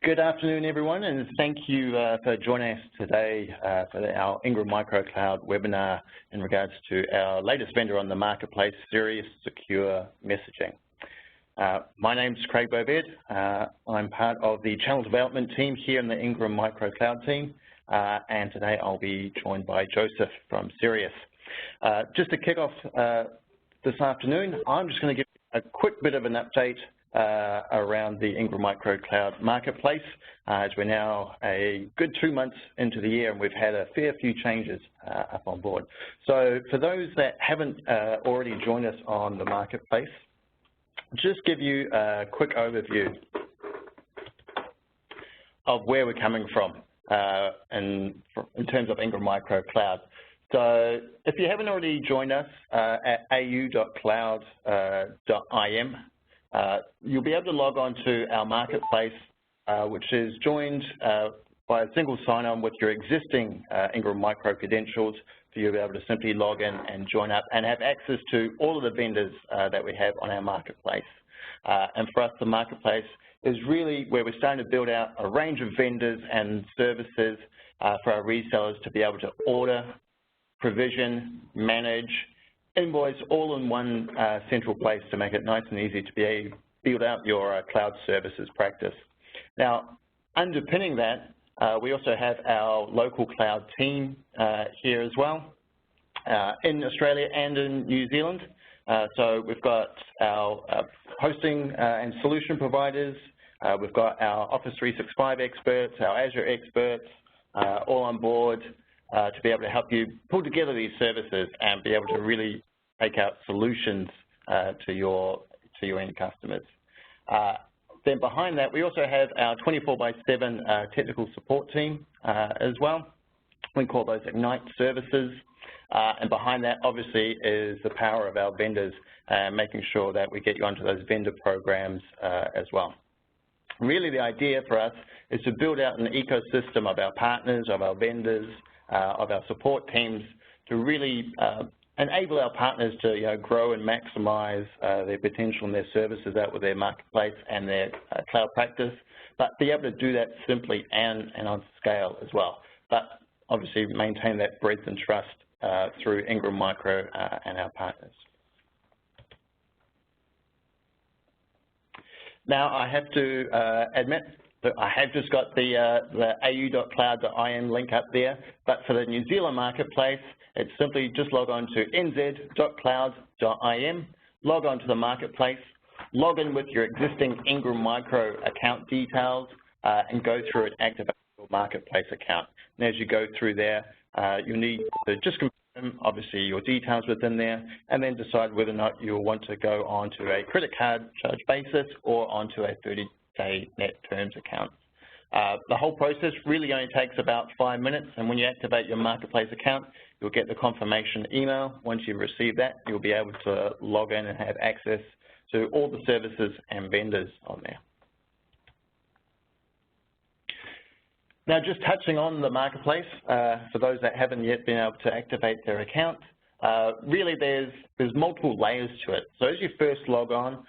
Good afternoon, everyone, and thank you for joining us today for our Ingram Micro Cloud webinar in regards to our latest vendor on the marketplace, Sirius Secure Messaging. My name is Craig Boved. I'm part of the channel development team here in the Ingram Micro Cloud team, and today I'll be joined by Joseph from Sirius. Just to kick off this afternoon, I'm just going to give a quick bit of an update around the Ingram Micro Cloud marketplace, as we're now a good 2 months into the year and we've had a fair few changes up on board. So for those that haven't already joined us on the marketplace, just give you a quick overview of where we're coming from in terms of Ingram Micro Cloud. So if you haven't already joined us at au.cloud.im, you'll be able to log on to our marketplace, which is joined by a single sign-on with your existing Ingram Micro credentials for you to be able to simply log in and join up and have access to all of the vendors that we have on our marketplace. And for us, the marketplace is really where we're starting to build out a range of vendors and services for our resellers to be able to order, provision, manage, invoice all in one central place to make it nice and easy to be able to build out your cloud services practice. Now, underpinning that, we also have our local cloud team here as well in Australia and in New Zealand. So we've got our hosting and solution providers, we've got our Office 365 experts, our Azure experts, all on board to be able to help you pull together these services and be able to really take out solutions to your end customers. Then behind that, we also have our 24/7 technical support team as well. We call those Ignite services. And behind that, obviously, is the power of our vendors, making sure that we get you onto those vendor programs as well. Really, the idea for us is to build out an ecosystem of our partners, of our vendors, of our support teams to really enable our partners to grow and maximize their potential and their services out with their marketplace and their cloud practice, but be able to do that simply and on scale as well. But obviously maintain that breadth and trust through Ingram Micro and our partners. Now I have to admit that I have just got the au.cloud.im link up there, but for the New Zealand marketplace, it's simply just log on to nz.cloud.im, log on to the marketplace, log in with your existing Ingram Micro account details, and go through and activate your marketplace account. And as you go through there, you need to just confirm, obviously, your details within there, and then decide whether or not you'll want to go onto a credit card charge basis or onto a 30-day net terms account. The whole process really only takes about 5 minutes, and when you activate your marketplace account, you'll get the confirmation email. Once you receive that, you'll be able to log in and have access to all the services and vendors on there. Now, just touching on the marketplace, for those that haven't yet been able to activate their account, really there's multiple layers to it. So as you first log on,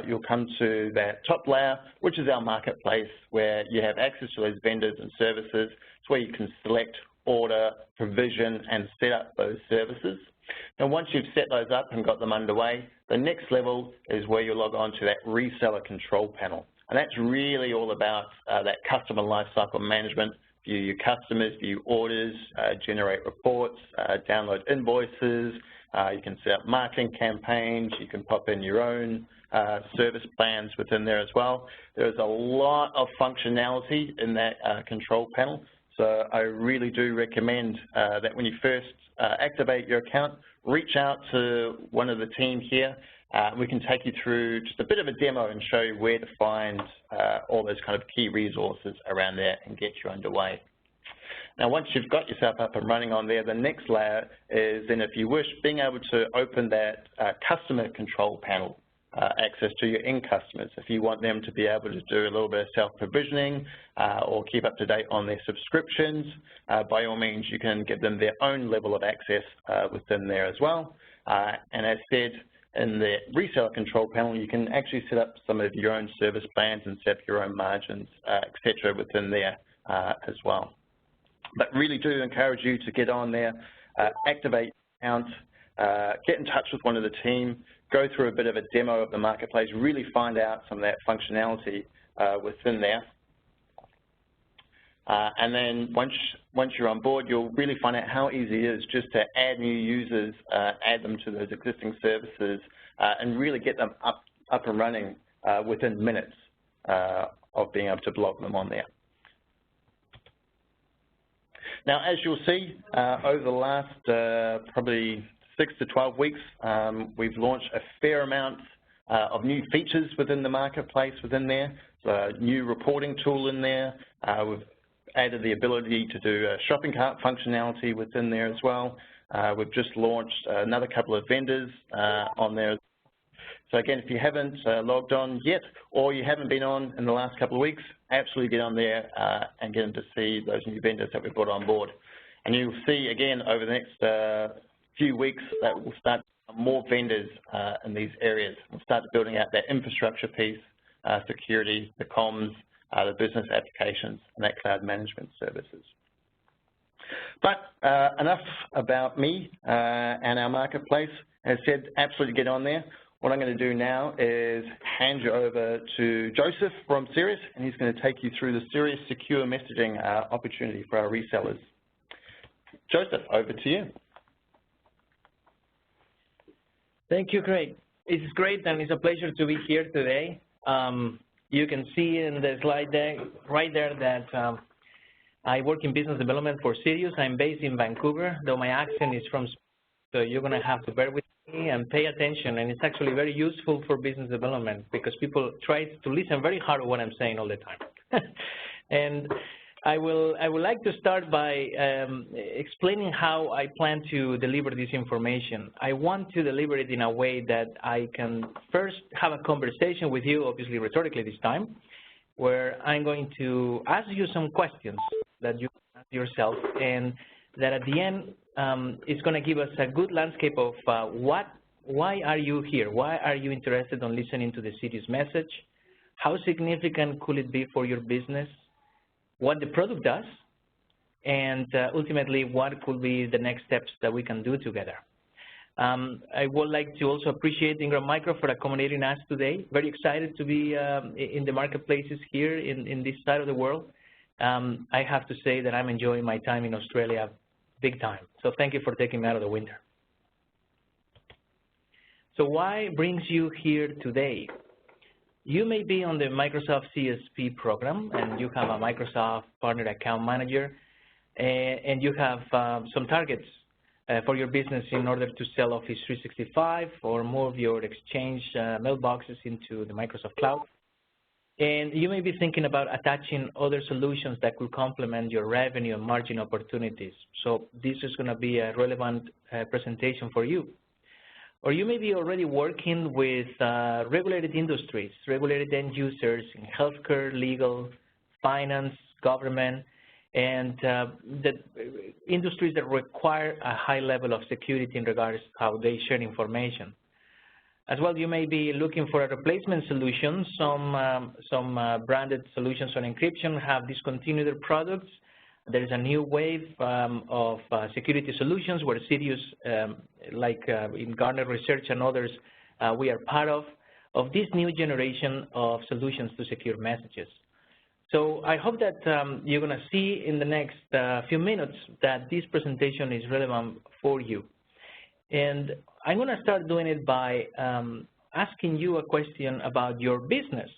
you'll come to that top layer, which is our marketplace, where you have access to those vendors and services. It's where you can select, order, provision, and set up those services. And once you've set those up and got them underway, the next level is where you log on to that reseller control panel. And that's really all about that customer lifecycle management, view your customers, view orders, generate reports, download invoices, you can set up marketing campaigns, you can pop in your own service plans within there as well. There's a lot of functionality in that control panel, so I really do recommend that when you first activate your account, reach out to one of the team here. We can take you through just a bit of a demo and show you where to find all those kind of key resources around there and get you underway. Now, once you've got yourself up and running on there, the next layer is then, if you wish, being able to open that customer control panel access to your end customers. If you want them to be able to do a little bit of self-provisioning or keep up to date on their subscriptions, by all means, you can give them their own level of access within there as well. And as said, in the reseller control panel, you can actually set up some of your own service plans and set up your own margins, etc. within there as well. But really do encourage you to get on there, activate accounts, get in touch with one of the team, go through a bit of a demo of the marketplace, really find out some of that functionality within there. And then once you're on board, you'll really find out how easy it is just to add new users, add them to those existing services, and really get them up and running within minutes of being able to blog them on there. Now, as you'll see, over the last probably 6 to 12 weeks, we've launched a fair amount of new features within the marketplace within there. So a new reporting tool in there. We've added the ability to do shopping cart functionality within there as well. We've just launched another couple of vendors on there. So again, if you haven't logged on yet, or you haven't been on in the last couple of weeks, absolutely get on there and get them to see those new vendors that we've got on board. And you'll see again over the next few weeks that we'll start more vendors in these areas. We'll start building out that infrastructure piece, security, the comms, the business applications, and that cloud management services. But enough about me and our marketplace. As I said, absolutely get on there. What I'm going to do now is hand you over to Joseph from Sirius, and he's going to take you through the Sirius secure messaging opportunity for our resellers. Joseph, over to you. Thank you, Craig. It's great and it's a pleasure to be here today. You can see in the slide deck right there that I work in business development for Sirius. I'm based in Vancouver, though my accent is from Spain, so you're going to have to bear with me and pay attention. And it's actually very useful for business development because people try to listen very hard to what I'm saying all the time. And I would like to start by explaining how I plan to deliver this information. I want to deliver it in a way that I can first have a conversation with you, obviously rhetorically this time, where I'm going to ask you some questions that you ask yourself, and that at the end it's going to give us a good landscape of why are you here? Why are you interested in listening to the Sirius message? How significant could it be for your business? What the product does, and ultimately what could be the next steps that we can do together. I would like to also appreciate Ingram Micro for accommodating us today. Very excited to be in the marketplaces here in this side of the world. I have to say that I'm enjoying my time in Australia big time. So thank you for taking me out of the winter. So why brings you here today? You may be on the Microsoft CSP program, and you have a Microsoft Partner Account Manager, and you have some targets for your business in order to sell Office 365 or move your Exchange mailboxes into the Microsoft Cloud. And you may be thinking about attaching other solutions that could complement your revenue and margin opportunities. So this is going to be a relevant presentation for you. Or you may be already working with regulated industries, regulated end users in healthcare, legal, finance, government, and the industries that require a high level of security in regards to how they share information. As well, you may be looking for a replacement solution. Some branded solutions on encryption have discontinued their products. There is a new wave of security solutions where Sirius, like in Gartner Research and others, we are part of this new generation of solutions to secure messages. So I hope that you're going to see in the next few minutes that this presentation is relevant for you. And I'm going to start doing it by asking you a question about your business.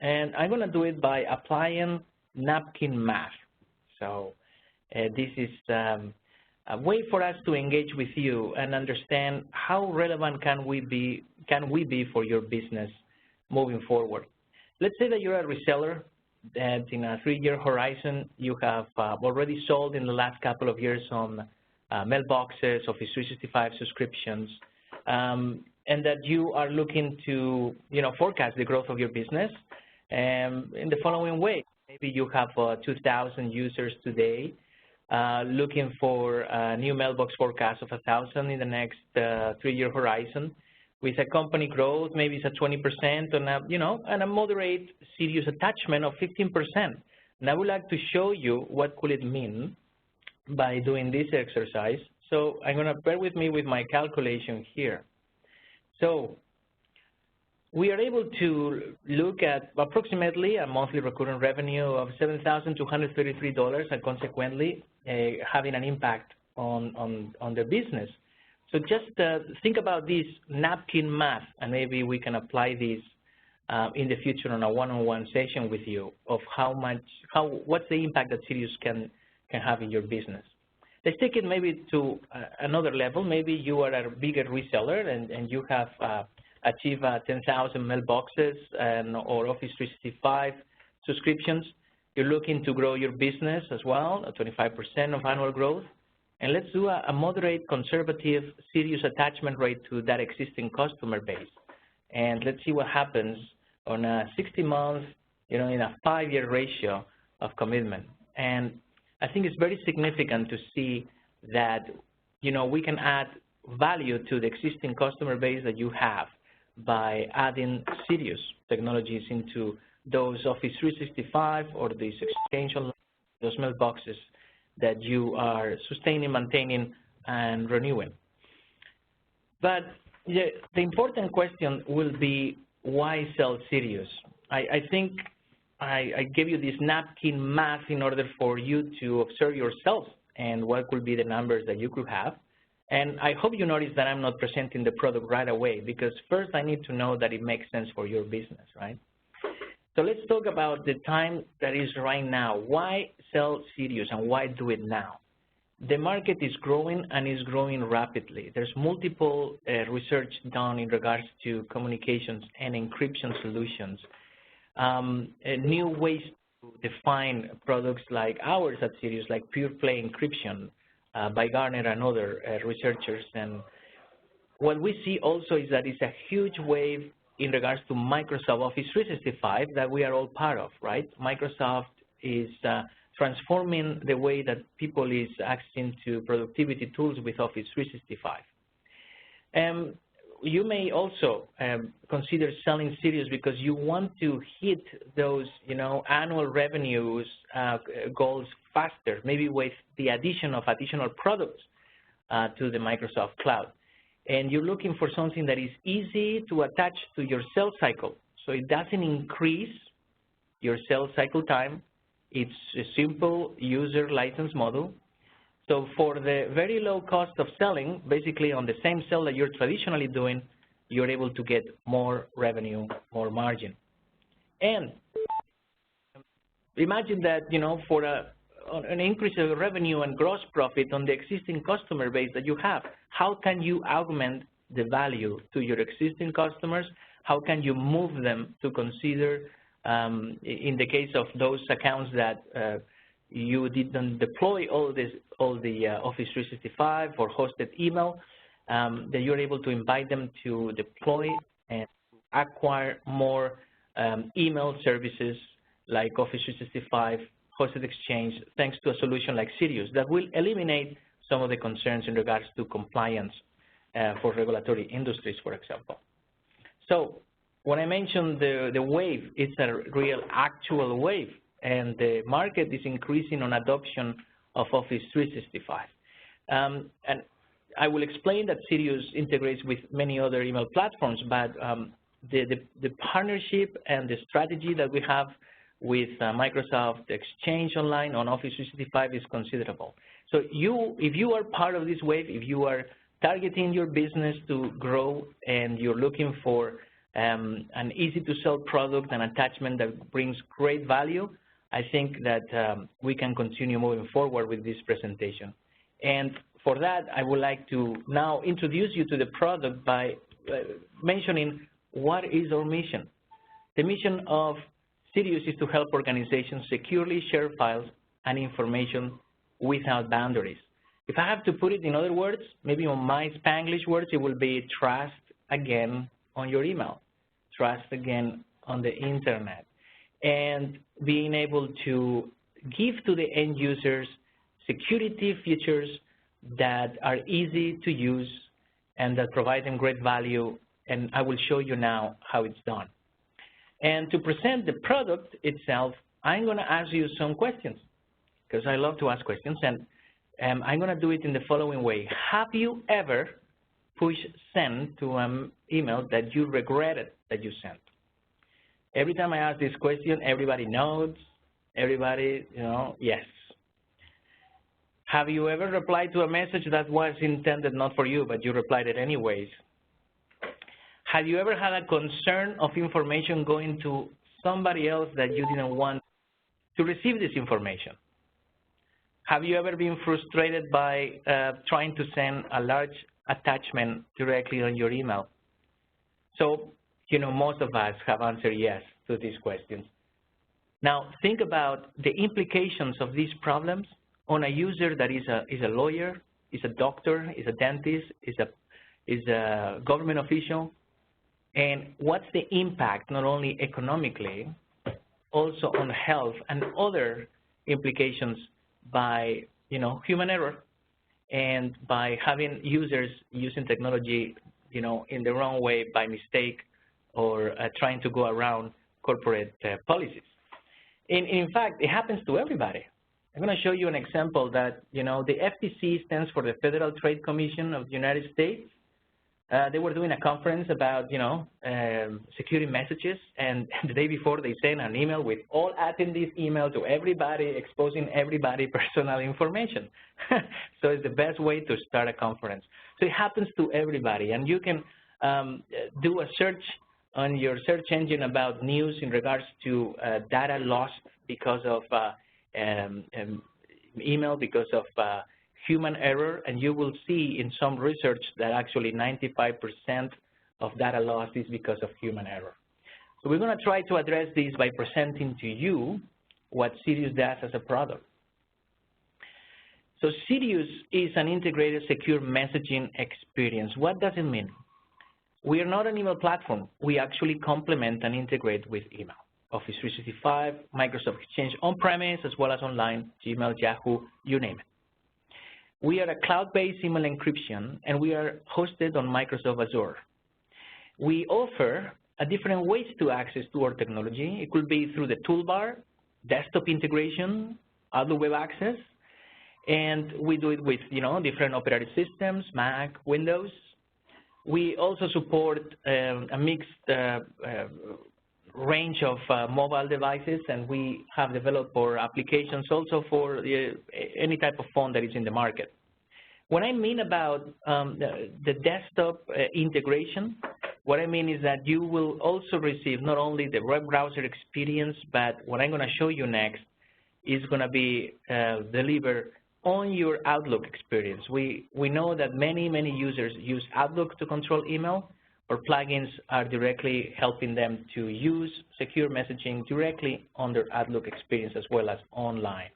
And I'm going to do it by applying napkin math. So this is a way for us to engage with you and understand how relevant can we be for your business moving forward. Let's say that you're a reseller that in a 3-year horizon you have already sold in the last couple of years on mailboxes, Office 365 subscriptions, and that you are looking to forecast the growth of your business in the following way. Maybe you have 2,000 users today looking for a new mailbox forecast of 1,000 in the next 3-year horizon. With a company growth, maybe it's a 20% on a, and a moderate Sirius attachment of 15%. And I would like to show you what could it mean by doing this exercise. So I'm going to bear with me with my calculation here. So we are able to look at approximately a monthly recurring revenue of $7,233 and consequently having an impact on the business. So just think about this napkin math, and maybe we can apply this in the future on a one-on-one session with you of what's the impact that Sirius can have in your business. Let's take it maybe to another level. Maybe you are a bigger reseller and you have achieved 10,000 mailboxes or Office 365 subscriptions. You're looking to grow your business as well, 25% of annual growth. And let's do a moderate conservative Sirius attachment rate to that existing customer base. And let's see what happens on a 60-month, in a 5-year ratio of commitment. And I think it's very significant to see that, we can add value to the existing customer base that you have by adding Sirius technologies into those Office 365 or these Exchange Online, those mailboxes that you are sustaining, maintaining, and renewing. But the important question will be, why sell Sirius? I think I gave you this napkin math in order for you to observe yourself and what could be the numbers that you could have. And I hope you notice that I'm not presenting the product right away, because first I need to know that it makes sense for your business, right? So let's talk about the time that is right now. Why sell Sirius and why do it now? The market is growing and is growing rapidly. There's multiple research done in regards to communications and encryption solutions. New ways to define products like ours at Sirius, like pure play encryption by Gartner and other researchers. And what we see also is that it's a huge wave in regards to Microsoft Office 365 that we are all part of, right? Microsoft is transforming the way that people is accessing to productivity tools with Office 365. You may also consider selling Sirius because you want to hit those, annual revenues goals faster, maybe with the addition of additional products to the Microsoft Cloud. And you're looking for something that is easy to attach to your sales cycle, so it doesn't increase your sales cycle time. It's a simple user license model. So for the very low cost of selling, basically on the same sale that you're traditionally doing, you're able to get more revenue, more margin. And imagine that, for an increase of revenue and gross profit on the existing customer base that you have, how can you augment the value to your existing customers? How can you move them to consider, in the case of those accounts that you didn't deploy all the Office 365 or hosted email, that you're able to invite them to deploy and acquire more email services like Office 365, hosted Exchange, thanks to a solution like Sirius that will eliminate some of the concerns in regards to compliance for regulatory industries, for example. So when I mentioned the wave, it's a real actual wave, and the market is increasing on adoption of Office 365. And I will explain that Sirius integrates with many other email platforms, but the partnership and the strategy that we have with Microsoft Exchange Online on Office 365 is considerable. So if you are part of this wave, if you are targeting your business to grow and you're looking for an easy-to-sell product and attachment that brings great value, I think that we can continue moving forward with this presentation. And for that, I would like to now introduce you to the product by mentioning what is our mission. The mission of Sirius is to help organizations securely share files and information without boundaries. If I have to put it in other words, maybe on my Spanglish words, it will be trust again on your email, trust again on the internet, and being able to give to the end users security features that are easy to use and that provide them great value and I will show you now how it's done. And to present the product itself, I'm going to ask you some questions, because I love to ask questions, and I'm going to do it in the following way. Have you ever pushed send to an email that you regretted that you sent? Every time I ask this question, everybody nods, everybody, yes. Have you ever replied to a message that was intended not for you, but you replied it anyways? Have you ever had a concern of information going to somebody else that you didn't want to receive this information? Have you ever been frustrated by trying to send a large attachment directly on your email? So, most of us have answered yes to these questions. Now, think about the implications of these problems on a user that is a lawyer, is a doctor, is a dentist, is a government official, and what's the impact not only economically, also on health and other implications by human error and by having users using technology in the wrong way by mistake or trying to go around corporate policies. In fact, it happens to everybody. I'm going to show you an example that the FTC stands for the Federal Trade Commission of the United States. They were doing a conference about, security messages, and the day before they sent an email with all attendees email to everybody, exposing everybody's personal information. So it's the best way to start a conference. So it happens to everybody, and you can do a search on your search engine about news in regards to data lost because of email, because of human error, and you will see in some research that actually 95% of data loss is because of human error. So we're going to try to address this by presenting to you what Sirius does as a product. So Sirius is an integrated secure messaging experience. What does it mean? We are not an email platform. We actually complement and integrate with email. Office 365, Microsoft Exchange on-premise, as well as online, Gmail, Yahoo, you name it. We are a cloud-based email encryption, and we are hosted on Microsoft Azure. We offer different ways to access to our technology. It could be through the toolbar, desktop integration, Outlook Web Access, and we do it with different operating systems, Mac, Windows. We also support a mixed range of mobile devices, and we have developed our applications also for any type of phone that is in the market. What I mean about the desktop integration, what I mean is that you will also receive not only the web browser experience, but what I'm going to show you next is going to be delivered on your Outlook experience. We know that many users use Outlook to control email. Our plugins are directly helping them to use secure messaging directly on their Outlook experience as well as online.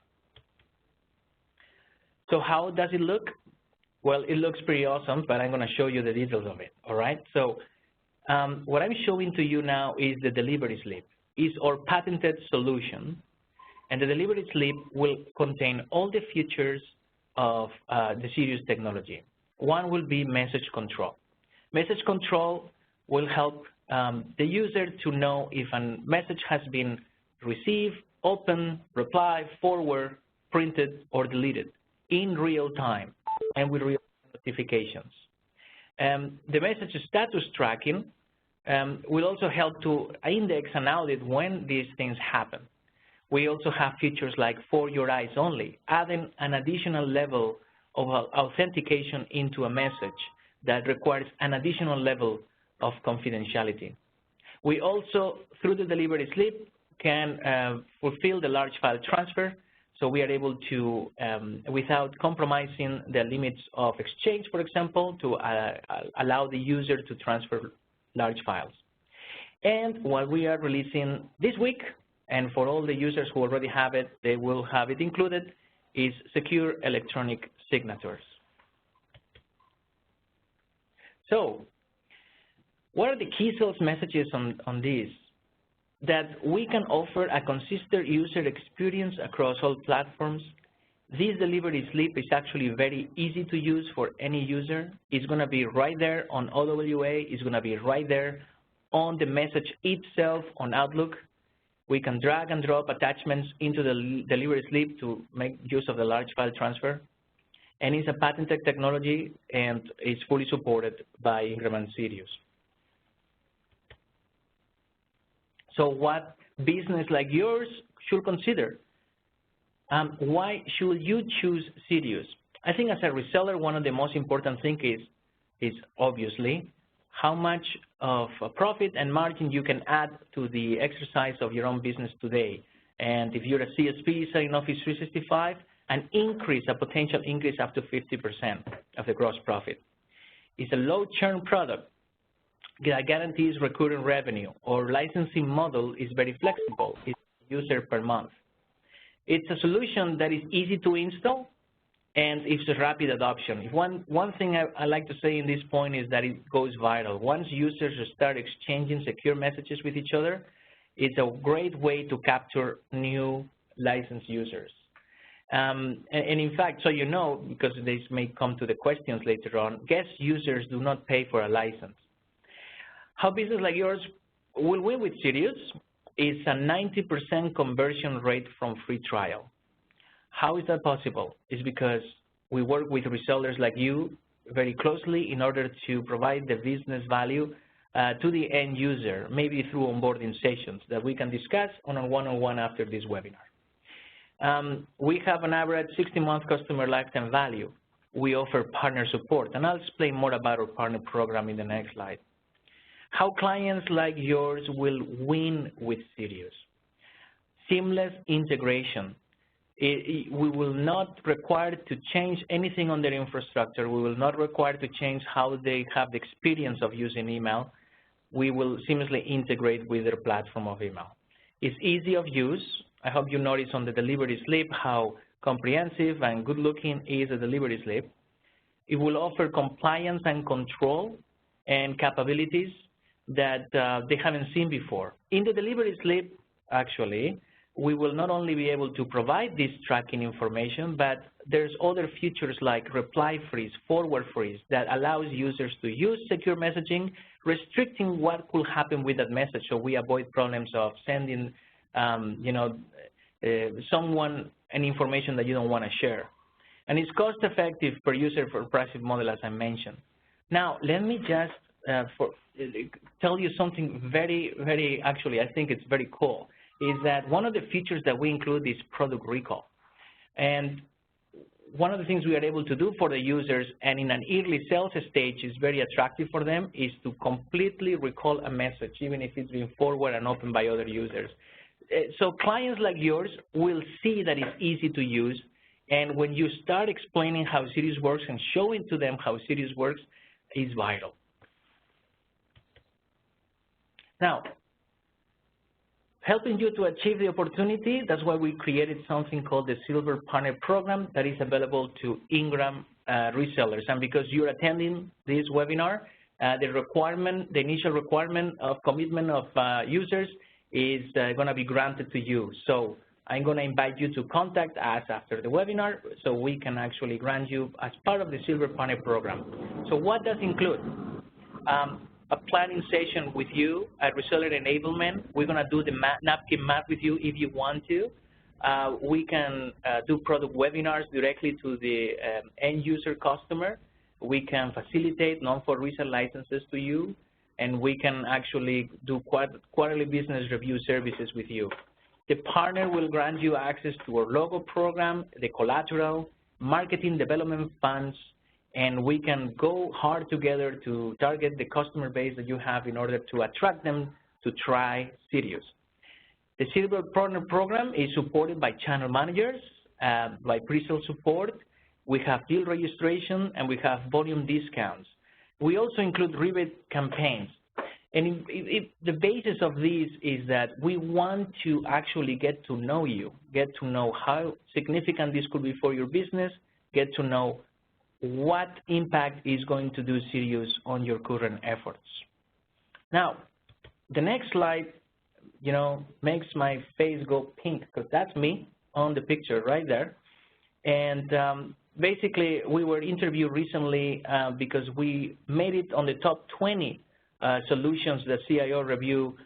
So how does it look? Well, it looks pretty awesome, but I'm going to show you the details of it, all right? So what I'm showing to you now is the delivery slip. It's our patented solution, and the delivery slip will contain all the features of the Sirius technology. One will be message control. Message control will help the user to know if a message has been received, opened, replied, forwarded, printed, or deleted in real time and with real notifications. The message status tracking will also help to index and audit when these things happen. We also have features like for your eyes only, adding an additional level of authentication into a message that requires an additional level of confidentiality. We also, through the delivery slip, can fulfill the large file transfer, so we are able to, without compromising the limits of Exchange, for example, to allow the user to transfer large files. And what we are releasing this week, and for all the users who already have it, they will have it included, is secure electronic signatures. So what are the key sales messages on this? That we can offer a consistent user experience across all platforms, This delivery slip is actually very easy to use for any user. It's going to be right there on OWA. It's going to be right there on the message itself on Outlook. We can drag and drop attachments into the delivery slip to make use of the large file transfer. And it's a patented technology and it's fully supported by Ingram and Sirius. So what business like yours should consider? Why should you choose Sirius? I think as a reseller, one of the most important things is obviously how much of a profit and margin you can add to the exercise of your own business today. And if you're a CSP selling Office 365, a potential increase up to 50% of the gross profit. It's a low churn product that guarantees recurring revenue, or licensing model is very flexible. It's user per month. It's a solution that is easy to install and it's a rapid adoption. One thing I like to say in this point is that it goes viral. Once users start exchanging secure messages with each other, it's a great way to capture new licensed users. And in fact, so you know, because this may come to the questions later on, guest users do not pay for a license. How business like yours will win with Sirius is a 90% conversion rate from free trial. How is that possible? It's because we work with resellers like you very closely in order to provide the business value to the end user, maybe through onboarding sessions that we can discuss on a one-on-one after this webinar. We have an average 60-month customer lifetime value. We offer partner support, and I'll explain more about our partner program in the next slide. How clients like yours will win with Sirius? Seamless integration. We will not require to change anything on their infrastructure. We will not require to change how they have the experience of using email. We will seamlessly integrate with their platform of email. It's easy of use. I hope you notice on the delivery slip how comprehensive and good looking is a delivery slip. It will offer compliance and control and capabilities that they haven't seen before. In the delivery slip, actually, we will not only be able to provide this tracking information, but there's other features like reply freeze, forward freeze, that allows users to use secure messaging, restricting what could happen with that message, so we avoid problems of sending, someone an information that you don't want to share. And it's cost-effective per user for pricing model, as I mentioned. Now, let me just tell you something very, actually, I think it's very cool, is that one of the features that we include is product recall. And one of the things we are able to do for the users, and in an early sales stage is very attractive for them, is to completely recall a message, even if it's been forwarded and opened by other users. So clients like yours will see that it's easy to use, and when you start explaining how Sirius works and showing to them how Sirius works, is vital. Now, helping you to achieve the opportunity, that's why we created something called the Silver Partner Program that is available to Ingram resellers. And because you're attending this webinar, the initial requirement of commitment of users is going to be granted to you. So I'm going to invite you to contact us after the webinar so we can actually grant you as part of the Silver Partner Program. So what does include? A planning session with you at reseller enablement. We're going to do the napkin math with you if you want to. We can do product webinars directly to the end user customer. We can facilitate non-for resale licenses to you, and we can actually do quarterly business review services with you. The partner will grant you access to our logo program, the collateral, marketing development funds, and we can go hard together to target the customer base that you have in order to attract them to try Sirius. The Silver Partner Program is supported by channel managers, by pre-sale support. We have deal registration, and we have volume discounts. We also include rebate campaigns. And the basis of this is that we want to actually get to know you, get to know how significant this could be for your business, get to know what impact is going to do Sirius on your current efforts. Now, the next slide, makes my face go pink, because that's me on the picture right there. And basically, we were interviewed recently because we made it on the top 20 solutions that CIO Review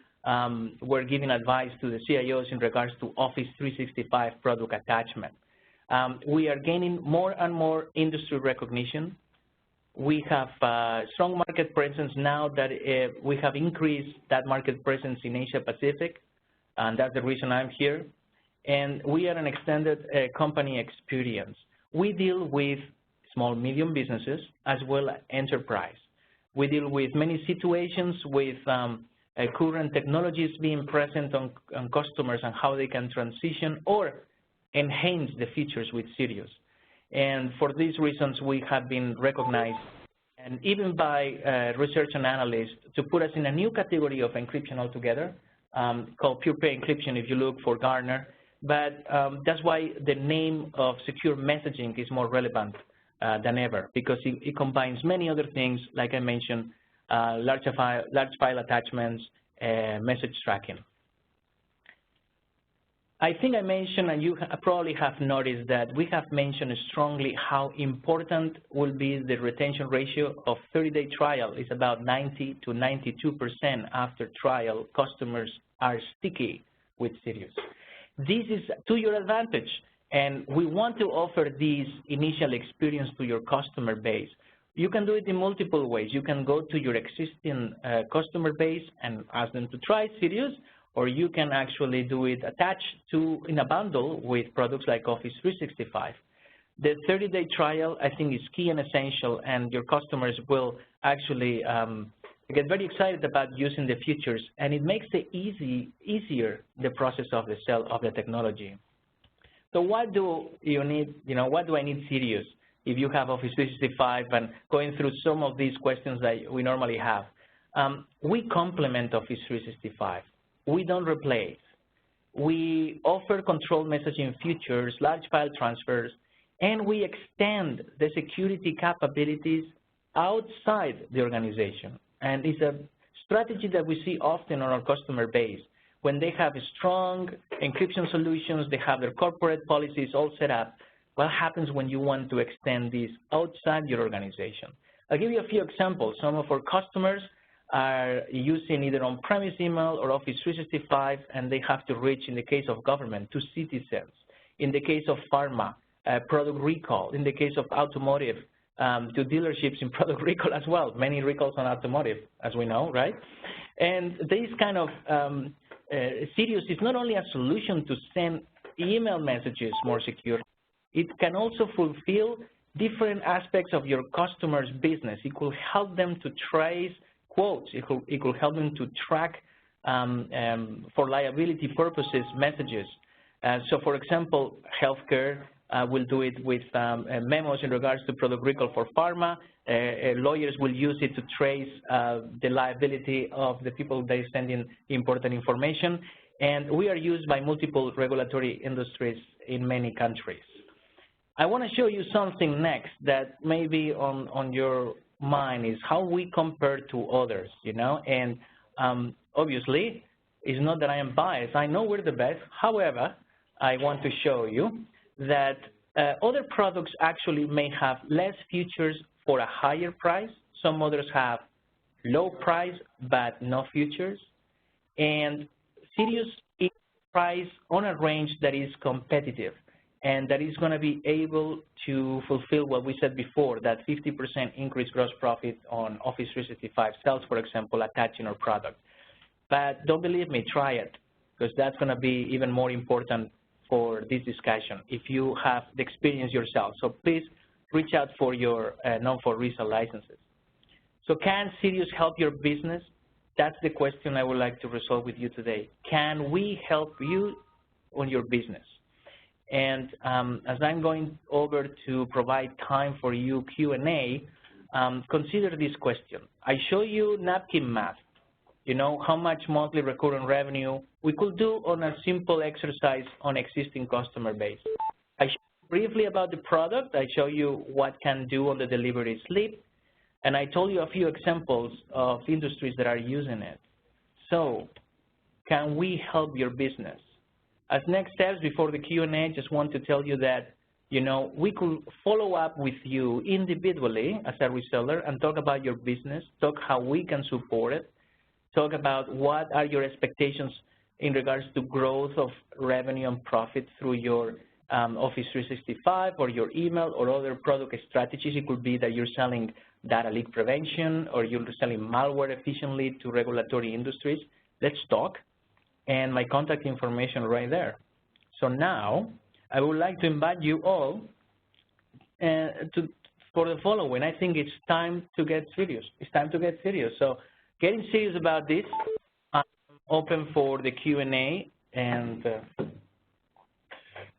were giving advice to the CIOs in regards to Office 365 product attachment. We are gaining more and more industry recognition. We have strong market presence now that we have increased that market presence in Asia Pacific, and that's the reason I'm here. And we are an extended company experience. We deal with small, medium businesses as well as enterprise. We deal with many situations with current technologies being present on customers and how they can transition or enhance the features with Sirius. And for these reasons, we have been recognized, and even by research and analysts, to put us in a new category of encryption altogether, called pure play encryption if you look for Gartner. But that's why the name of secure messaging is more relevant than ever, because it combines many other things, like I mentioned, large file attachments, message tracking. I think I mentioned, and you probably have noticed, that we have mentioned strongly how important will be the retention ratio of 30-day trial. It's about 90 to 92% after trial. Customers are sticky with Sirius. This is to your advantage, and we want to offer this initial experience to your customer base. You can do it in multiple ways. You can go to your existing customer base and ask them to try Sirius, or you can actually do it attached to in a bundle with products like Office 365. The 30-day trial, I think, is key and essential, and your customers will actually get very excited about using the features, and it makes it easier the process of the sale of the technology. So what do you need, what do I need Sirius if you have Office 365 and going through some of these questions that we normally have? We complement Office 365. We don't replace. We offer control messaging features, large file transfers, and we extend the security capabilities outside the organization. And it's a strategy that we see often on our customer base. When they have strong encryption solutions, they have their corporate policies all set up, what happens when you want to extend this outside your organization? I'll give you a few examples. Some of our customers are using either on-premise email or Office 365, and they have to reach, in the case of government, to citizens. In the case of pharma, product recall. In the case of automotive, to dealerships in product recall as well. Many recalls on automotive, as we know, right? And this kind of Sirius is not only a solution to send email messages more secure, it can also fulfill different aspects of your customer's business. It will help them to trace quotes. It will help them to track, for liability purposes, messages. So, for example, healthcare will do it with memos in regards to product recall for pharma. Lawyers will use it to trace the liability of the people they're sending important information. And we are used by multiple regulatory industries in many countries. I want to show you something next that may be on your mind, is how we compare to others, and obviously, it's not that I am biased. I know we're the best. However, I want to show you that other products actually may have less features for a higher price. Some others have low price but no features. And Sirius is priced on a range that is competitive and that is going to be able to fulfill what we said before, that 50% increased gross profit on Office 365 sales, for example, attaching our product. But don't believe me, try it, because that's going to be even more important for this discussion if you have the experience yourself. So please reach out for your non-for-resale licenses. So can Sirius help your business? That's the question I would like to resolve with you today. Can we help you on your business? And as I'm going over to provide time for you Q&A, consider this question. I show you napkin math, how much monthly recurring revenue we could do on a simple exercise on existing customer base. I show you briefly about the product. I show you what can do on the delivery slip. And I told you a few examples of industries that are using it. So can we help your business? As next steps before the Q&A, I just want to tell you that we could follow up with you individually as a reseller and talk about your business, talk how we can support it, talk about what are your expectations in regards to growth of revenue and profit through your Office 365 or your email or other product strategies. It could be that you're selling data leak prevention or you're selling malware efficiently to regulatory industries. Let's talk. And my contact information right there. So now I would like to invite you all for the following. I think it's time to get serious. It's time to get serious. So getting serious about this, I'm open for the Q&A and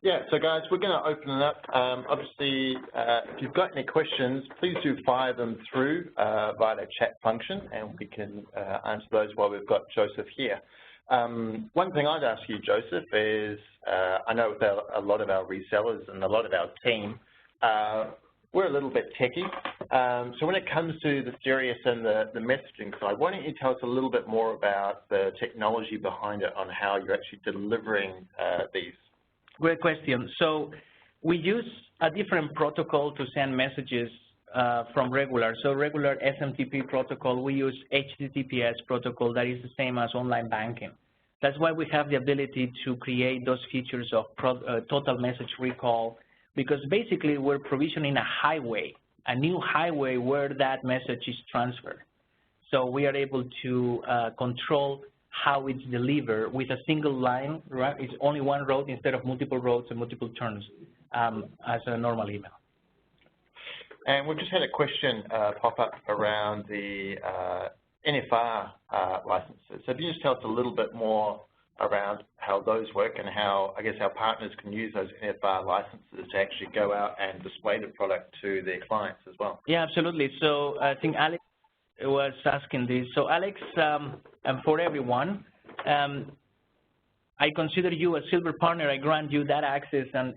yeah, so guys, we're going to open it up. Obviously, if you've got any questions, please do fire them through via the chat function, and we can answer those while we've got Joseph here. One thing I'd ask you, Joseph, is I know with a lot of our resellers and a lot of our team, we're a little bit techy. So when it comes to the Sirius and the messaging side, why don't you tell us a little bit more about the technology behind it on how you're actually delivering these? Great question. So we use a different protocol to send messages from regular. So regular SMTP protocol, we use HTTPS protocol that is the same as online banking. That's why we have the ability to create those features of total message recall, because basically we're provisioning a highway, a new highway where that message is transferred. So we are able to control how it's delivered with a single line, right? It's only one road instead of multiple roads and multiple turns as a normal email. And we've just had a question pop up around the NFR licenses. So if you just tell us a little bit more around how those work and how, I guess, our partners can use those NFR licenses to actually go out and display the product to their clients as well. Yeah, absolutely. So I think Alex was asking this. So Alex, and for everyone, I consider you a silver partner. I grant you that access, and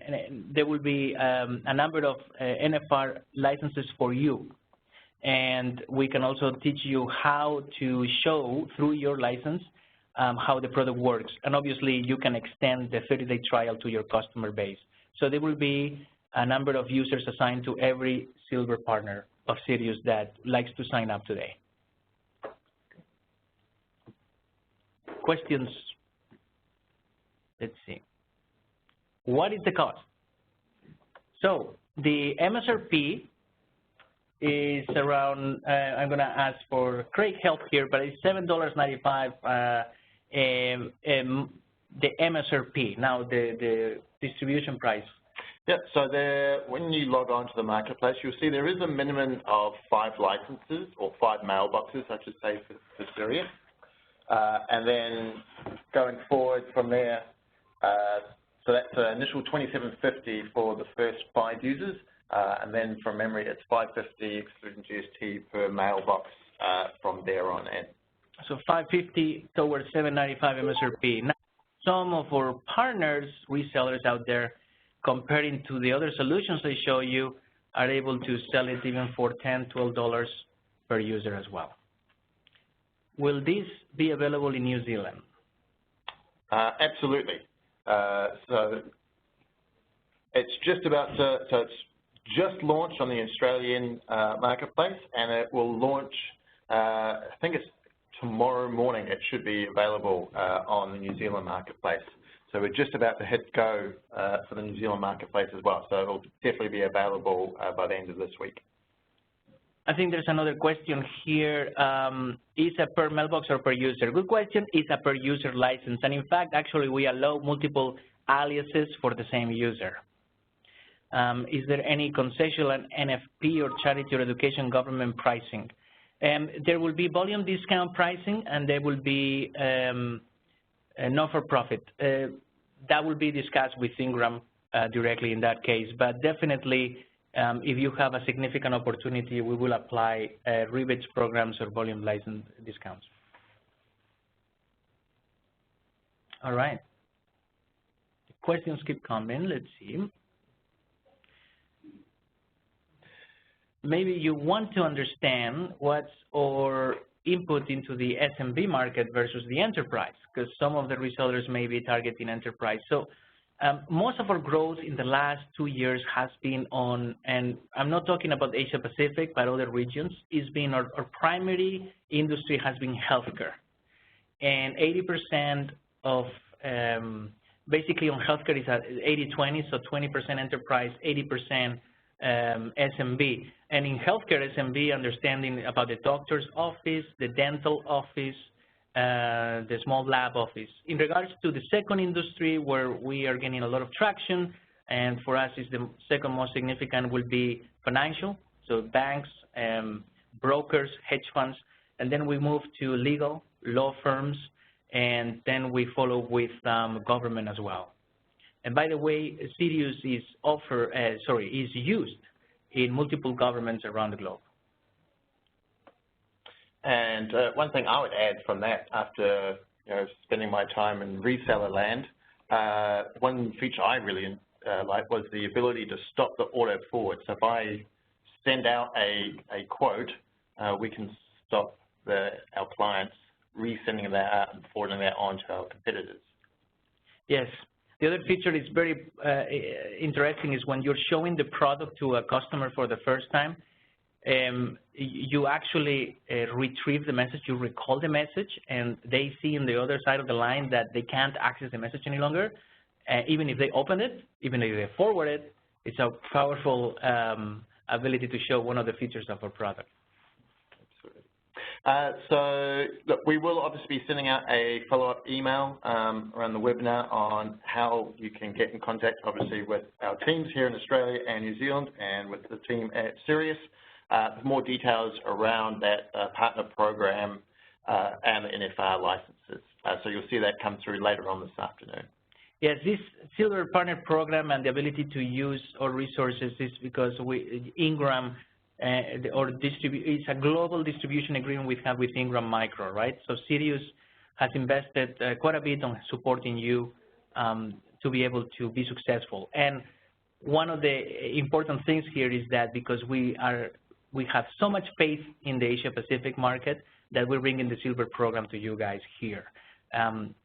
there will be a number of NFR licenses for you. And we can also teach you how to show through your license how the product works. And obviously, you can extend the 30-day trial to your customer base. So there will be a number of users assigned to every silver partner of Sirius that likes to sign up today. Questions? Let's see. What is the cost? So the MSRP is around, I'm going to ask for Craig help here, but it's $7.95 the MSRP, now the distribution price. Yep, so when you log on to the marketplace, you'll see there is a minimum of 5 licenses or 5 mailboxes, I should say, for Sirius. And then going forward from there, so that's an initial $27.50 for the first 5 users, and then from memory it's $5.50 excluding GST per mailbox from there on in. So $5.50 towards $7.95 MSRP. Now, some of our partners, resellers out there, comparing to the other solutions I show you, are able to sell it even for $10, $12 per user as well. Will this be available in New Zealand? Absolutely. So it's just about to, so it's just launched on the Australian marketplace, and it will launch, I think it's tomorrow morning. It should be available on the New Zealand marketplace. So we're just about to hit go for the New Zealand marketplace as well. So it'll definitely be available by the end of this week. I think there's another question here. Is it per mailbox or per user? Good question. It's a per user license. And in fact, actually, we allow multiple aliases for the same user. Is there any concession on NFP or charity or education government pricing? There will be volume discount pricing, and there will be not-for-profit. That will be discussed with Ingram directly in that case. But definitely, if you have a significant opportunity, we will apply rebates programs or volume license discounts. All right. The questions keep coming. Let's see. Maybe you want to understand what's our input into the SMB market versus the enterprise, because some of the resellers may be targeting enterprise. So Most of our growth in the last 2 years has been on, and I'm not talking about Asia Pacific, but other regions, is being our primary industry has been healthcare. And 80% of, basically on healthcare is at 80-20, so 20% enterprise, 80% SMB. And in healthcare SMB, understanding about the doctor's office, the dental office, the small lab office. In regards to the second industry where we are getting a lot of traction, and for us is the second most significant, will be financial, so banks, brokers, hedge funds, and then we move to legal, law firms, and then we follow with government as well. And by the way, Sirius is used in multiple governments around the globe. And one thing I would add from that, after spending my time in reseller land, one feature I really liked was the ability to stop the auto forward. So if I send out a quote, we can stop our clients resending that out and forwarding that on to our competitors. Yes. The other feature is very interesting is when you're showing the product to a customer for the first time, you actually retrieve the message, you recall the message, and they see on the other side of the line that they can't access the message any longer. Even if they open it, even if they forward it, it's a powerful ability to show one of the features of our product. So, look, we will obviously be sending out a follow-up email around the webinar on how you can get in contact, obviously, with our teams here in Australia and New Zealand and with the team at Sirius. More details around that partner program and the NFR licenses. So you'll see that come through later on this afternoon. Yes, this Silver Partner Program and the ability to use our resources is because Ingram it's a global distribution agreement we have with Ingram Micro, right? So Sirius has invested quite a bit on supporting you to be able to be successful. And one of the important things here is that because we have so much faith in the Asia Pacific market that we're bringing the Silver program to you guys here. And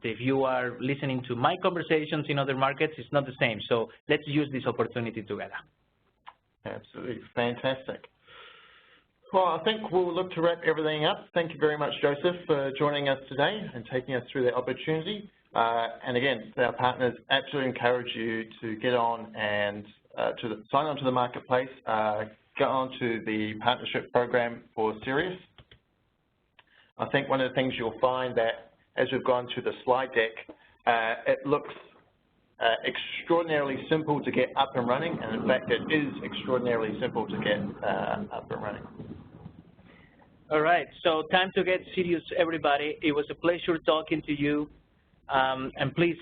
if you are listening to my conversations in other markets, it's not the same. So let's use this opportunity together. Absolutely. Fantastic. Well, I think we'll look to wrap everything up. Thank you very much, Joseph, for joining us today and taking us through the opportunity. And again, our partners absolutely encourage you to get on and sign on to the marketplace, go on to the partnership program for Sirius. I think one of the things you'll find that as we've gone through the slide deck, it looks extraordinarily simple to get up and running, and in fact it is extraordinarily simple to get up and running. All right, so time to get serious, everybody. It was a pleasure talking to you, and please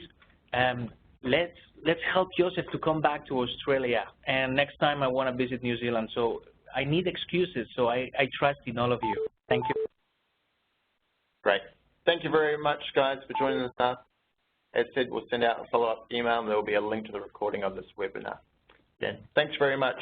let's help Joseph to come back to Australia, and next time I want to visit New Zealand, so I need excuses, so I trust in all of you. Thank you. Great. Thank you very much, guys, for joining us now. As said, we'll send out a follow-up email, and there will be a link to the recording of this webinar. Again, thanks very much.